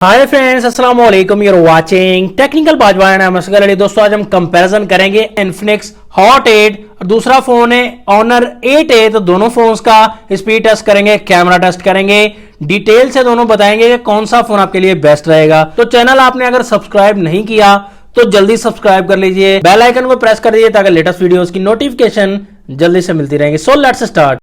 हाय friends, अस्सलाम वालेकुम। You're watching technical बाजवान। दोस्तों आज हम कंपैरिजन करेंगे इन्फिनिक्स हॉट 8 और दूसरा फोन है ऑनर 8A। तो दोनों फोन्स का स्पीड टेस्ट करेंगे, कैमरा टेस्ट करेंगे, डिटेल से दोनों बताएंगे कि कौन सा फोन आपके लिए बेस्ट रहेगा। तो चैनल आपने अगर सब्सक्राइब नहीं किया तो जल्दी सब्सक्राइब कर लीजिए, बेल आइकन को प्रेस कर दीजिए ताकि लेटेस्ट वीडियोस की नोटिफिकेशन जल्दी से मिलती रहेगी। So let's start.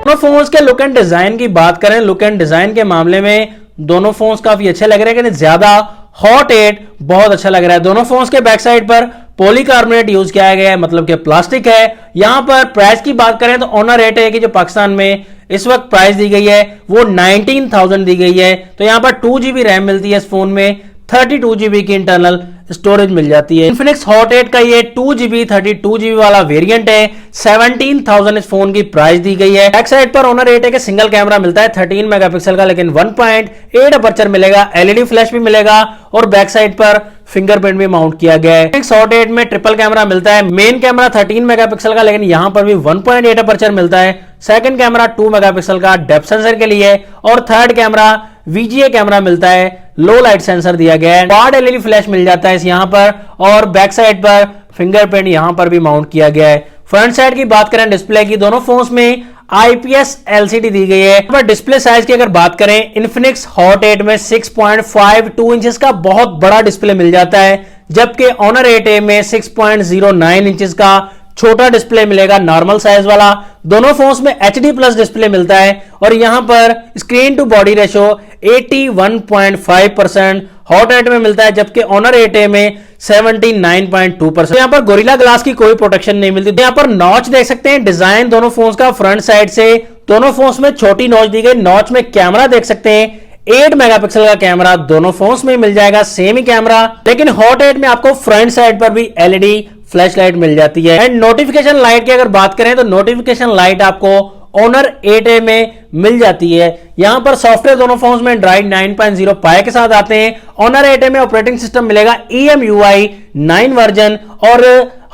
दोनों फोन्स के लुक एंड डिजाइन की बात करें, लुक एंड डिजाइन के मामले में दोनों फोन्स काफी अच्छे लग रहे हैं, लेकिन ज्यादा हॉट 8 बहुत अच्छा लग रहा है। दोनों फोन्स के बैक साइड पर पॉलीकार्बोनेट यूज किया गया है, मतलब कि प्लास्टिक है। यहां पर प्राइस की बात करें तो ऑनर 8A की जो पाकिस्तान में इस वक्त प्राइस दी गई है वो 19,000 दी गई है। तो यहां पर 2GB रैम मिलती है इस फोन में, 32GB की इंटरनल स्टोरेज मिल जाती है। इन्फिनिक्स हॉट 8 का ये 2GB 32GB वाला वेरिएंट है। 17,000 इस फोन की प्राइस दी गई है। बैक साइड पर ऑनर 8A के सिंगल कैमरा मिलता है 13 मेगापिक्सल का, लेकिन 1.8 अपर्चर मिलेगा, एलईडी फ्लैश भी मिलेगा और बैक साइड पर फिंगरप्रिंट भी माउंट किया गया है। हॉट 8 में ट्रिपल कैमरा मिलता है। मेन कैमरा 13 मेगापिक्सल का, लेकिन यहां पर भी 1.8 अपर्चर मिलता है। सेकंड कैमरा 2 मेगापिक्सल का डेप्थ सेंसर के लिए और थर्ड कैमरा VGA कैमरा मिलता है, लो लाइट सेंसर दिया गया है। क्वाड एलईडी फ्लैश मिल जाता है यहां पर और बैक साइड पर फिंगरप्रिंट यहां पर भी माउंट किया गया है। फ्रंट साइड की बात करें डिस्प्ले की, दोनों फोन्स में IPS LCD दी गई है। पर डिस्प्ले साइज की अगर बात करें, इन्फिनिक्स हॉट 8 में 6.52 इंचेस का बहुत बड़ा डिस्प्ले मिल जाता है, जबकि ऑनर 8A में 6.09 इंचेस का छोटा डिस्प्ले मिलेगा, नॉर्मल साइज वाला। दोनों फोन्स में HD प्लस डिस्प्ले मिलता है और यहां पर screen to body ratio 81.5% Hot 8 में मिलता है, जबकि ऑनर 8A में 79.2%। यहां पर गोरिल्ला ग्लास की कोई प्रोटेक्शन नहीं मिलती। यहां पर नॉच देख सकते हैं, डिजाइन दोनों फोन्स का फ्रंट साइड से दोनों फोन्स में छोटी नॉच दी गई। नॉच में कैमरा देख सकते हैं, 8 मेगापिक्सल का कैमरा दोनों फोन्स में मिल जाएगा, सेम ही कैमरा। लेकिन हॉट 8 में आपको फ्रंट साइड पर भी LED फ्लैश लाइट मिल जाती है। एंड नोटिफिकेशन लाइट की अगर बात करें तो नोटिफिकेशन लाइट आपको ऑनर 8A में मिल जाती है। यहां पर सॉफ्टवेयर दोनों फोन्स में एंड्रॉइड 9.0 पाई के साथ आते हैं। ऑनर 8A में ऑपरेटिंग सिस्टम मिलेगा EMUI 9 वर्जन और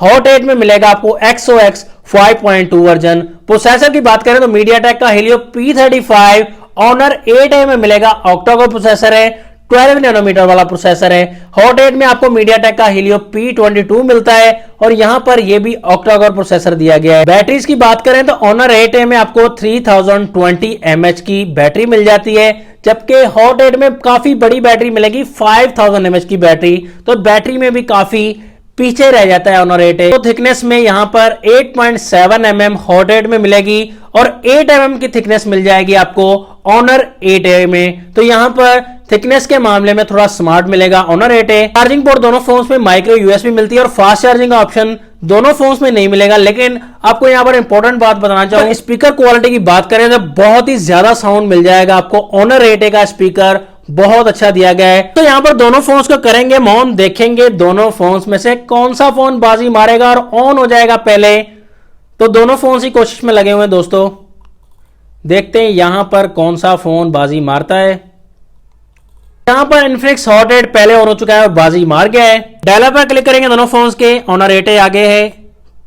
हॉट 8 में मिलेगा आपको XOX 5.2 वर्जन। प्रोसेसर की बात करें तो मीडियाटेक का Helio P35 ऑनर 8A में मिलेगा, ऑक्टा कोर प्रोसेसर है, 12 नैनोमीटर वाला प्रोसेसर है। हॉट 8 में आपको मीडियाटेक का Helio P22 मिलता है और यहां पर यह भी ऑक्टा कोर प्रोसेसर दिया गया है। बैटरीज की बात करें तो ऑनर 8A में आपको 3020 mAh की बैटरी मिल जाती है, जबकि हॉट 8 में काफी बड़ी बैटरी मिलेगी, 5000 mAh की बैटरी। तो बैटरी में भी काफी पीछे रह जाता है ऑनर 8A। तो थिकनेस में यहां पर 8.7 mm हॉट 8 में मिलेगी और 8 mm की थिकनेस मिल जाएगी आपको ऑनर 8A में। तो यहां पर थिकनेस के मामले में थोड़ा स्मार्ट मिलेगा ऑनर 8A। चार्जिंग पोर्ट दोनों फोन्स में माइक्रो USB मिलती है और फास्ट चार्जिंग का ऑप्शन दोनों फोन्स में नहीं मिलेगा। लेकिन आपको यहां पर इंपॉर्टेंट बात बताना चाहूंगा, स्पीकर क्वालिटी की बात करें तो बहुत ही ज्यादा साउंड मिल जाएगा आपको। ऑनर 8A का स्पीकर बहुत अच्छा दिया गया है। तो यहां पर दोनों फोन्स को करेंगे मॉन, देखेंगे दोनों फोन्स में से कौन सा फोन बाजी मारेगा और ऑन हो जाएगा पहले। तो दोनों फोन्स ही कोशिश में लगे हुए हैं दोस्तों, देखते हैं यहां पर कौन सा फोन बाजी मारता है। यहां पर इन्फिनिक्स हॉट 8 पहले ऑन हो चुका है और बाजी मार गया है। डायलर पर क्लिक करेंगे दोनों फोन्स के, ऑनर 8A आगे है।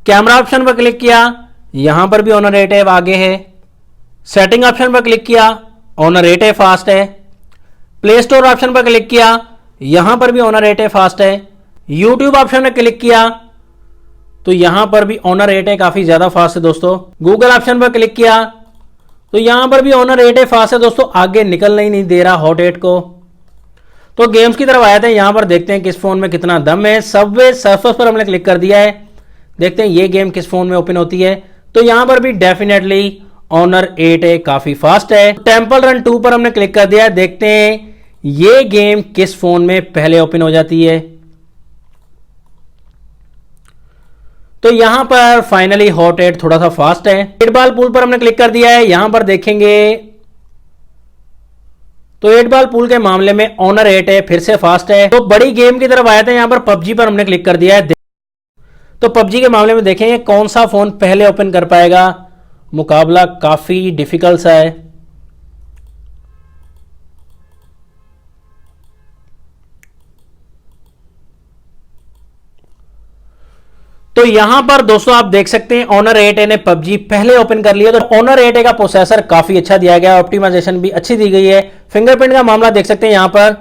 कैमरा ऑप्शन पर क्लिक किया, यहां पर भी ऑनर 8A आगे है। सेटिंग ऑप्शन पर क्लिक किया, ऑनर 8A फास्ट है। प्ले स्टोर ऑप्शन पर क्लिक किया, यहां पर भी ऑनर 8A फास्ट है। यूट्यूब ऑप्शन पर क्लिक किया तो यहां पर भी ऑनर 8A काफी ज्यादा फास्ट है दोस्तों। गूगल ऑप्शन पर क्लिक किया तो यहां पर भी ऑनर 8A फास्ट है दोस्तों, आगे निकलने ही नहीं दे रहा हॉट 8 को। तो गेम्स की तरफ आए थे, यहां पर देखते हैं किस फोन में कितना दम है। सबवे सर्फर्स पर हमने क्लिक कर दिया है, देखते हैं ये गेम किस फोन में ओपन होती है। तो यहां पर भी डेफिनेटली ऑनर 8A काफी फास्ट है। टेंपल रन 2 पर हमने क्लिक कर दिया है, देखते हैं ये गेम किस फोन में पहले ओपन हो जाती है। तो यहां पर फाइनली हॉट 8 थोड़ा सा फास्ट है। 8 बॉल पूल पर हमने क्लिक कर दिया है, यहां पर देखेंगे तो 8 बॉल पूल के मामले में ऑनर 8A फिर से फास्ट है। तो बड़ी गेम की तरफ आए थे, यहां पर पबजी पर हमने क्लिक कर दिया है। तो पबजी के मामले में देखेंगे कौन सा फोन पहले ओपन कर पाएगा। मुकाबला काफी डिफिकल्ट सा है। तो यहां पर दोस्तों आप देख सकते हैं Honor 8A ने PUBG पहले ओपन कर लिया। तो Honor 8A का प्रोसेसर काफी अच्छा दिया गया, ऑप्टिमाइजेशन भी अच्छी दी गई है। फिंगरप्रिंट का मामला देख सकते हैं यहां पर,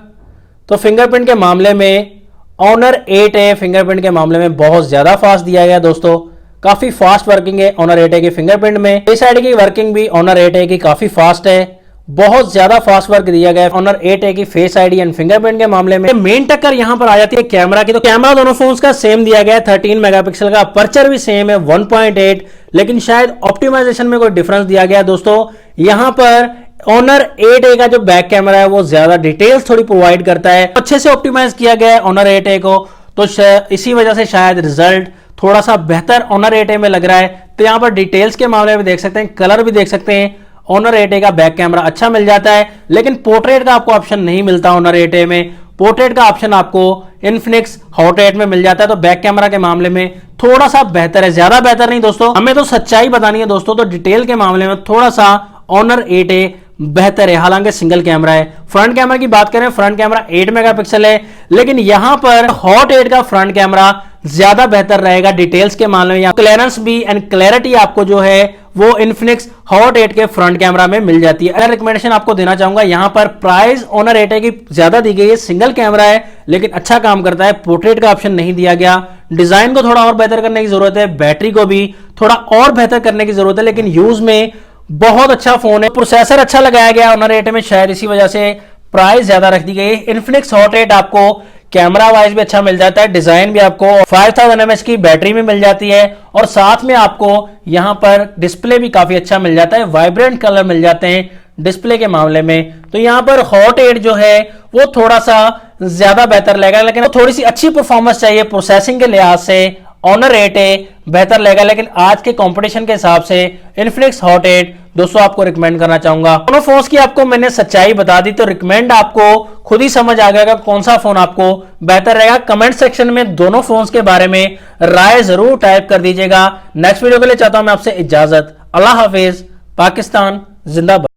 तो फिंगरप्रिंट के मामले में Honor 8A फिंगरप्रिंट के मामले में बहुत ज्यादा फास्ट दिया गया दोस्तों, काफी फास्ट वर्किंग है Honor 8A की फिंगरप्रिंट में। फेस आईडी की वर्किंग भी Honor 8A की काफी फास्ट है, बहुत ज्यादा फास्ट वर्क दिया गया है Honor 8A की फेस आईडी एंड फिंगरप्रिंट के मामले में। मेन टक्कर यहां पर आ जाती है कैमरा की। तो कैमरा दोनों फोन्स का सेम दिया गया है, 13 मेगापिक्सल का, अपर्चर भी सेम है 1.8, लेकिन शायद ऑप्टिमाइजेशन में कोई डिफरेंस दिया गया है दोस्तों। यहां पर Honor 8A का जो बैक कैमरा है वो ज्यादा डिटेल्स थोड़ी प्रोवाइड करता है, अच्छे से ऑप्टिमाइज किया गया है Honor 8A को, तो इसी वजह से शायद रिजल्ट थोड़ा सा बेहतर Honor 8A में लग रहा है। तो यहां पर डिटेल्स के मामले में देख सकते हैं, कलर भी देख सकते हैं, Honor 8A का बैक कैमरा अच्छा मिल जाता है, लेकिन पोर्ट्रेट का आपको ऑप्शन नहीं मिलता Honor 8A में। पोर्ट्रेट का ऑप्शन आपको Infinix Hot 8 में मिल जाता है। तो बैक कैमरा के मामले में थोड़ा सा बेहतर है, ज्यादा बेहतर नहीं दोस्तों, हमें तो सच्चाई बतानी है दोस्तों। तो डिटेल के मामले में थोड़ा सा Honor 8A बेहतर है, हालांकि सिंगल कैमरा है। फ्रंट कैमरा की बात करें, फ्रंट कैमरा 8 मेगापिक्सल है, लेकिन यहां पर Hot 8 का फ्रंट कैमरा ज्यादा बेहतर रहेगा डिटेल्स के मामले में। क्लियरेंस भी एंड क्लैरिटी आपको जो है वो Infinix Hot 8 के फ्रंट कैमरा में मिल जाती है। अगर रिकमेंडेशन आपको देना चाहूंगा, यहां पर प्राइस Honor 8A की ज्यादा दी गई है, सिंगल कैमरा है लेकिन अच्छा काम करता है, पोर्ट्रेट का ऑप्शन नहीं दिया गया। डिजाइन को थोड़ा और बेहतर करने की जरूरत है, बैटरी को भी थोड़ा और बेहतर करने की जरूरत है, लेकिन यूज में बहुत अच्छा फोन है। प्रोसेसर अच्छा लगाया गया Honor 8 में, शायद इसी वजह से प्राइस ज्यादा रख दी गई है। Infinix Hot 8 आपको कैमरा वाइज भी अच्छा मिल जाता है, डिजाइन भी आपको 5000 mAh की बैटरी में मिल जाती है, और साथ में आपको यहां पर डिस्प्ले भी काफी अच्छा मिल जाता है, वाइब्रेंट कलर मिल जाते हैं डिस्प्ले के मामले में। तो यहां पर Hot 8 जो है वो थोड़ा सा ज्यादा बेहतर लगेगा, लेकिन थोड़ी सी अच्छी परफॉर्मेंस चाहिए प्रोसेसिंग के लिहाज से, Honor 8A बेहतर लगेगा। लेकिन आज के कंपटीशन के हिसाब से Infinix Hot 8 दोस्तों आपको रिकमेंड करना चाहूंगा। दोनों फोन्स की आपको मैंने सच्चाई बता दी, तो रिकमेंड आपको खुद ही समझ आ गया कौन सा फोन आपको बेहतर रहेगा। कमेंट सेक्शन में दोनों फोन्स के बारे में राय जरूर टाइप कर दीजिएगा। नेक्स्ट वीडियो के लिए चाहता हूं मैं आपसे इजाजत। अल्लाह हाफिज, पाकिस्तान जिंदाबाद।